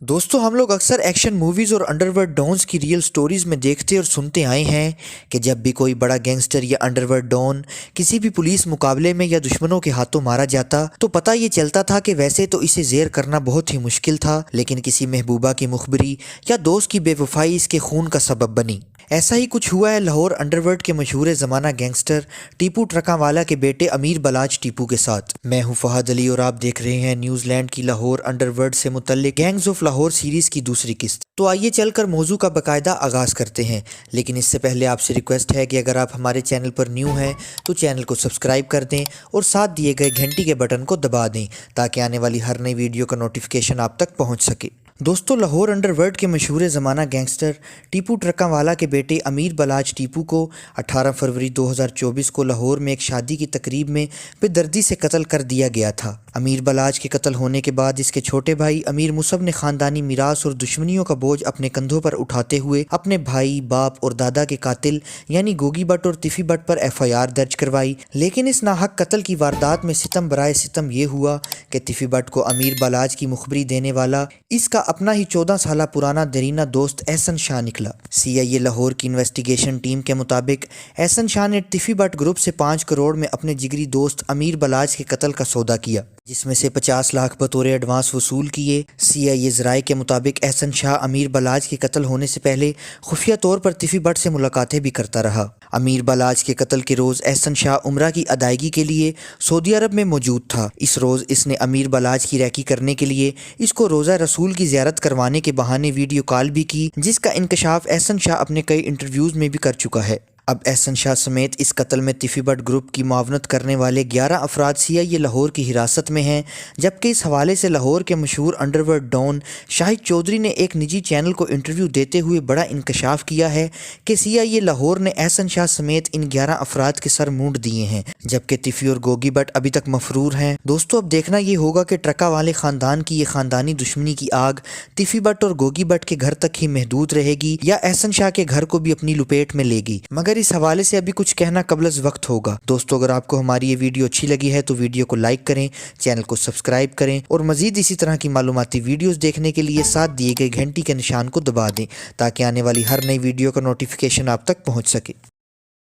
دوستو ہم لوگ اکثر ایکشن موویز اور انڈرورلڈ ڈونز کی ریئل سٹوریز میں دیکھتے اور سنتے آئے ہیں کہ جب بھی کوئی بڑا گینگسٹر یا انڈرورلڈ ڈون کسی بھی پولیس مقابلے میں یا دشمنوں کے ہاتھوں مارا جاتا تو پتہ یہ چلتا تھا کہ ویسے تو اسے زیر کرنا بہت ہی مشکل تھا، لیکن کسی محبوبہ کی مخبری یا دوست کی بے وفائی اس کے خون کا سبب بنی۔ ایسا ہی کچھ ہوا ہے لاہور انڈرورلڈ کے مشہور زمانہ گینگسٹر ٹیپو ٹرکاں والا کے بیٹے امیر بلاچ ٹیپو کے ساتھ۔ میں ہوں فہد علی اور آپ دیکھ رہے ہیں نیوزی لینڈ کی لاہور انڈرورلڈ سے متعلق گینگز آف لاہور سیریز کی دوسری قسط۔ تو آئیے چل کر موضوع کا باقاعدہ آغاز کرتے ہیں، لیکن اس سے پہلے آپ سے ریکویسٹ ہے کہ اگر آپ ہمارے چینل پر نیو ہیں تو چینل کو سبسکرائب کر دیں اور ساتھ دیے گئے گھنٹی کے بٹن کو دبا دیں تاکہ آنے والی ہر نئی ویڈیو کا نوٹیفیکیشن آپ تک پہنچ سکے۔ دوستو لاہور انڈرورلڈ کے مشہور زمانہ گینگسٹر ٹیپو ٹرکاں والا کے بیٹے امیر بلاچ ٹیپو کو 18 فروری 2024 کو لاہور میں ایک شادی کی تقریب میں بے دردی سے قتل کر دیا گیا تھا۔ امیر بلاچ کے قتل ہونے کے بعد اس کے چھوٹے بھائی امیر مصعب نے خاندانی میراث اور دشمنیوں کا بوجھ اپنے کندھوں پر اٹھاتے ہوئے اپنے بھائی، باپ اور دادا کے قاتل یعنی گوگی بٹ اور تیفی بٹ پر FIR درج کروائی، لیکن اس ناحق قتل کی واردات میں ستم برائے ستم یہ ہوا کہ تیفی بٹ کو امیر بلاچ کی مخبری دینے والا اس کا اپنا ہی 14 سالہ پرانا دیرینہ دوست احسن شاہ نکلا۔ CIA لاہور کی انویسٹیگیشن ٹیم کے مطابق احسن شاہ نے تیفی بٹ گروپ سے 5 کروڑ میں اپنے جگری دوست امیر بلاچ کے قتل کا سودا کیا، جس میں سے 50 لاکھ بطور ایڈوانس وصول کیے۔ CIA ذرائع کے مطابق احسن شاہ امیر بلاچ کے قتل ہونے سے پہلے خفیہ طور پر تیفی بٹ سے ملاقاتیں بھی کرتا رہا۔ امیر بلاچ کے قتل کے روز احسن شاہ عمرہ کی ادائیگی کے لیے سعودی عرب میں موجود تھا۔ اس روز اس نے امیر بلاچ کی ریکی کرنے کے لیے اس کو روضہ رسول کی زیارت کروانے کے بہانے ویڈیو کال بھی کی، جس کا انکشاف احسن شاہ اپنے کئی انٹرویوز میں بھی کر چکا ہے۔ اب احسن شاہ سمیت اس قتل میں تیفی بٹ گروپ کی معاونت کرنے والے 11 افراد CIA لاہور کی حراست میں ہیں، جبکہ اس حوالے سے لاہور کے مشہور انڈرورلڈ ڈون شاہد چودھری نے ایک نجی چینل کو انٹرویو دیتے ہوئے بڑا انکشاف کیا ہے کہ CIA لاہور نے احسن شاہ سمیت ان 11 افراد کے سر مونڈ دیے ہیں، جبکہ تیفی اور گوگی بٹ ابھی تک مفرور ہیں۔ دوستو اب دیکھنا یہ ہوگا کہ ٹرکا والے خاندان کی یہ خاندانی دشمنی کی آگ تیفی بٹ اور گوگی بٹ کے گھر تک ہی محدود رہے گی یا احسن شاہ کے گھر کو بھی اپنی لپیٹ میں لے گی، مگر اس حوالے سے ابھی کچھ کہنا قبل از وقت ہوگا۔ دوستو اگر آپ کو ہماری یہ ویڈیو اچھی لگی ہے تو ویڈیو کو لائک کریں، چینل کو سبسکرائب کریں اور مزید اسی طرح کی معلوماتی ویڈیوز دیکھنے کے لیے ساتھ دیے گئے گھنٹی کے نشان کو دبا دیں تاکہ آنے والی ہر نئی ویڈیو کا نوٹیفیکیشن آپ تک پہنچ سکے۔